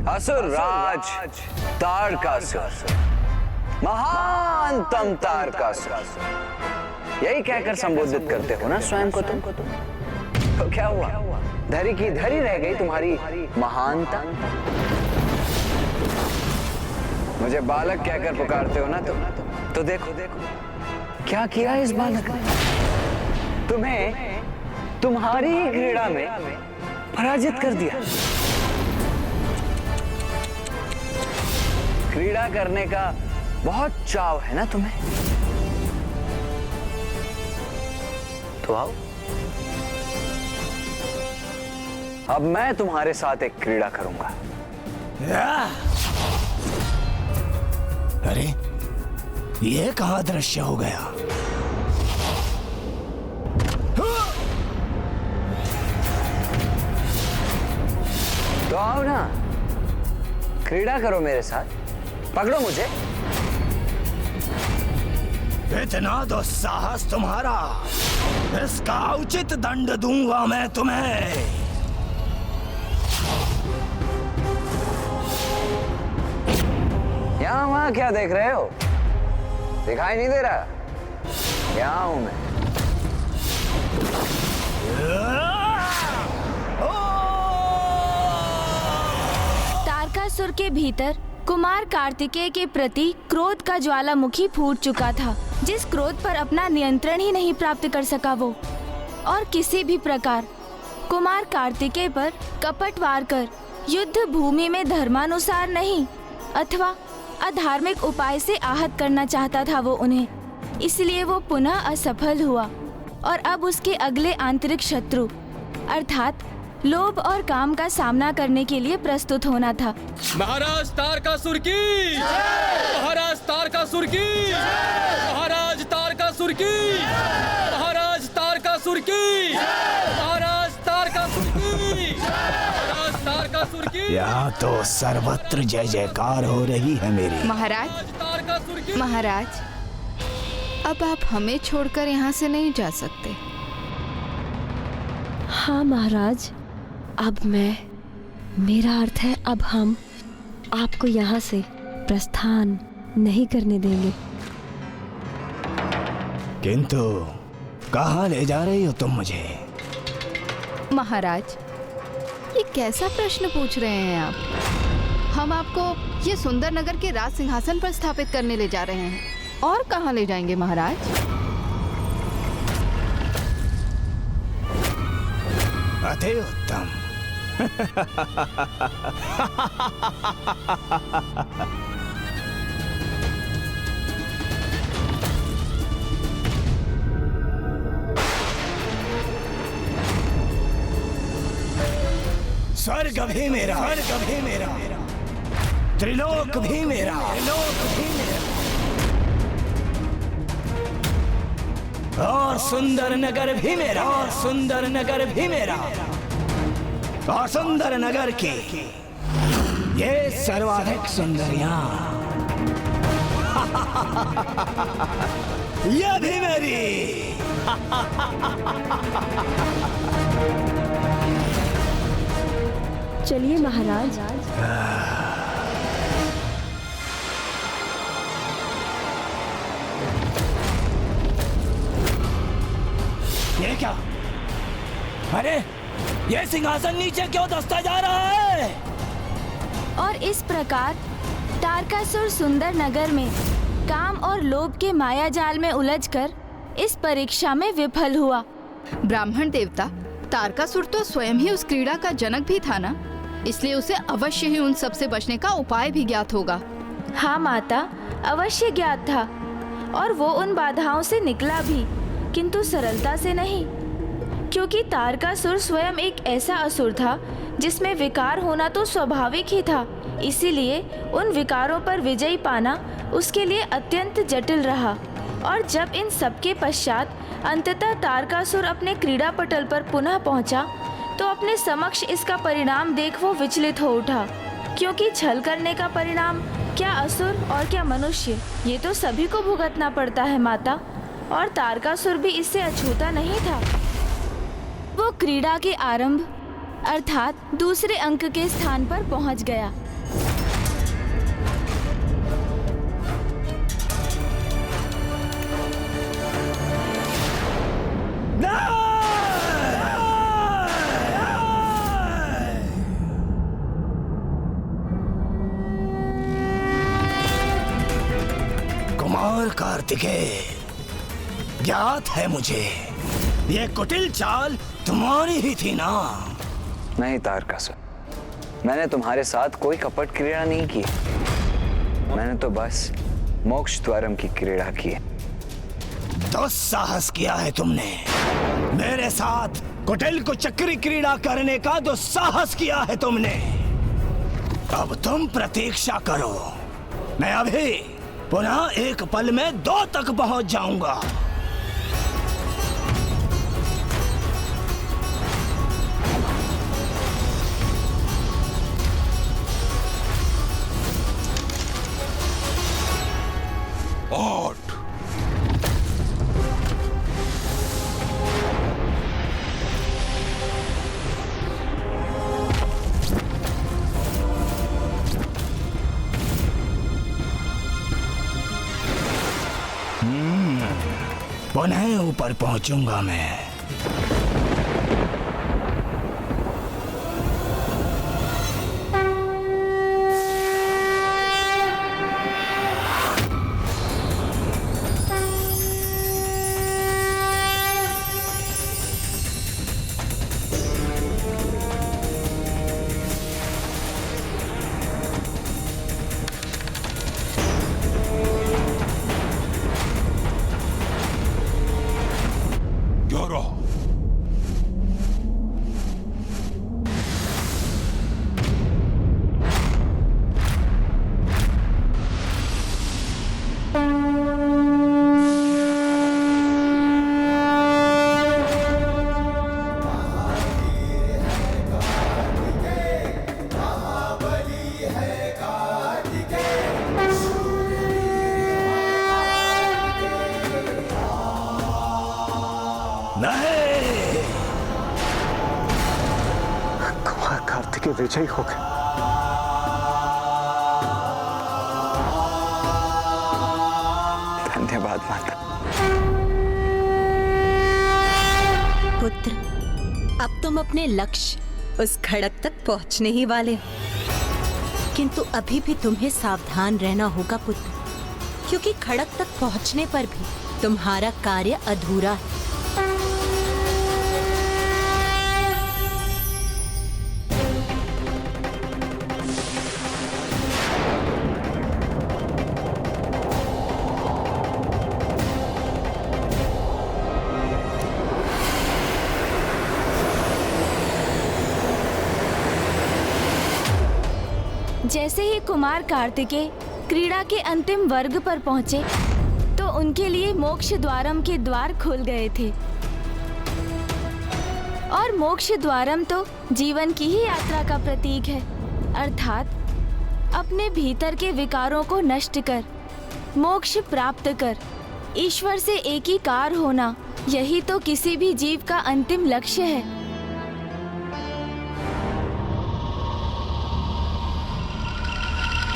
असुर राज तारकासुर, महानतम तारकासुर, यही कहकर संबोधित करते हो ना स्वयं को तुम? तो क्या हुआ, धरी की धरी रह गई तुम्हारी महानता? मुझे बालक कहकर पुकारते हो ना तुम? तो देखो क्या किया इस बालक ने, तुम्हें तुम्हारी ही क्रीड़ा में पराजित कर दिया। क्रीड़ा करने का बहुत चाव है ना तुम्हें, तो आओ, अब मैं तुम्हारे साथ एक क्रीड़ा करूंगा। अरे ये कहां दृश्य हो गया? तो आओ ना, क्रीड़ा करो मेरे साथ, पकड़ो मुझे। इतना दुस्साहस तुम्हारा, इसका उचित दंड दूंगा मैं तुम्हें। यहां वहां क्या देख रहे हो? दिखाई नहीं दे रहा? यहां हूं मैं। तारकासुर के भीतर कुमार कार्तिकेय के प्रति क्रोध का ज्वालामुखी फूट चुका था, जिस क्रोध पर अपना नियंत्रण ही नहीं प्राप्त कर सका वो, और किसी भी प्रकार कुमार कार्तिकेय पर कपट वार कर युद्ध भूमि में धर्मानुसार नहीं अथवा अधार्मिक उपाय से आहत करना चाहता था वो उन्हें। इसलिए वो पुनः असफल हुआ और अब उसके अगले आंतरिक शत्रु अर्थात लोभ और काम का सामना करने के लिए प्रस्तुत होना था। महाराज तारकासुर की, महाराज तारकासुर की, महाराज तारकासुर की, महाराज तारकासुर की, महाराज तारकासुर की, महाराज तारकासुर की। यहाँ तो सर्वत्र जय जयकार हो रही है मेरी। महाराज, महाराज, अब आप हमें छोड़कर यहाँ से नहीं जा सकते। हाँ महाराज, अब मेरा अर्थ है अब हम आपको यहाँ से प्रस्थान नहीं करने देंगे। किंतु कहाँ ले जा रही हो तुम मुझे? महाराज, ये कैसा प्रश्न पूछ रहे हैं आप? हम आपको ये सुंदर नगर के राज सिंहासन पर स्थापित करने ले जा रहे हैं। और कहाँ ले जाएंगे महाराज? अति उत्तम। स्वर्ग भी मेरा, स्वर्ग भी मेरा, त्रिलोक भी मेरा, त्रिलोक भी मेरा, और सुंदर नगर भी मेरा, और सुंदर नगर भी मेरा, और सुंदर नगर की ये सर्वाधिक सुंदरियां ये भी मेरी। चलिए महाराज। ये क्या? अरे ये सिंहासन नीचे क्यों धंसता जा रहा है? और इस प्रकार तारकासुर सुंदर नगर में काम और लोभ के माया जाल में उलझकर इस परीक्षा में विफल हुआ। ब्राह्मण देवता तारकासुर तो स्वयं ही उस क्रीड़ा का जनक भी था ना, इसलिए उसे अवश्य ही उन सब से बचने का उपाय भी ज्ञात होगा। हाँ माता, अवश्य ज्ञात था, और वो उन बाधाओं से निकला भी, किंतु सरलता से नहीं, क्योंकि तारकासुर स्वयं एक ऐसा असुर था जिसमें विकार होना तो स्वाभाविक ही था। इसीलिए उन विकारों पर विजय पाना उसके लिए अत्यंत जटिल रहा। और जब इन सबके पश्चात अंततः तारकासुर अपने क्रीड़ा पटल पर पुनः पहुंचा, तो अपने समक्ष इसका परिणाम देख वो विचलित हो उठा, क्योंकि छल करने का परिणाम क्या असुर और क्या मनुष्य, ये तो सभी को भुगतना पड़ता है माता। और तारकासुर भी इससे अछूता नहीं था। वो क्रीड़ा के आरंभ अर्थात दूसरे अंक के स्थान पर पहुंच गया। कुमार कार्तिकेय, ज्ञात है मुझे ये कुटिल चाल तुम्हारी ही थी ना? नहीं तारकासुर, मैंने तुम्हारे साथ कोई कपट क्रीड़ा नहीं की। मैंने तो बस मोक्ष द्वारम की क्रीड़ा की है। दुस्साहस किया है तुमने। मेरे साथ कुटिल को चक्री क्रीड़ा करने का दुस्साहस किया है तुमने। अब तुम प्रतीक्षा करो, मैं अभी पुनः एक पल में 2 तक पहुंच जाऊंगा। पुनः ऊपर पहुंचूंगा मैं। कुमार कार्तिकेय विजयी हो गए। धन्यवाद माता। पुत्र, अब तुम अपने लक्ष्य उस खड़क तक पहुंचने ही वाले हो, किंतु अभी भी तुम्हें सावधान रहना होगा पुत्र, क्योंकि खड़क तक पहुंचने पर भी तुम्हारा कार्य अधूरा है। जैसे ही कुमार कार्तिकेय क्रीड़ा के अंतिम वर्ग पर पहुंचे तो उनके लिए मोक्ष द्वारम के द्वार खुल गए थे। और मोक्ष द्वारम तो जीवन की ही यात्रा का प्रतीक है, अर्थात अपने भीतर के विकारों को नष्ट कर मोक्ष प्राप्त कर ईश्वर से एकीकार होना, यही तो किसी भी जीव का अंतिम लक्ष्य है।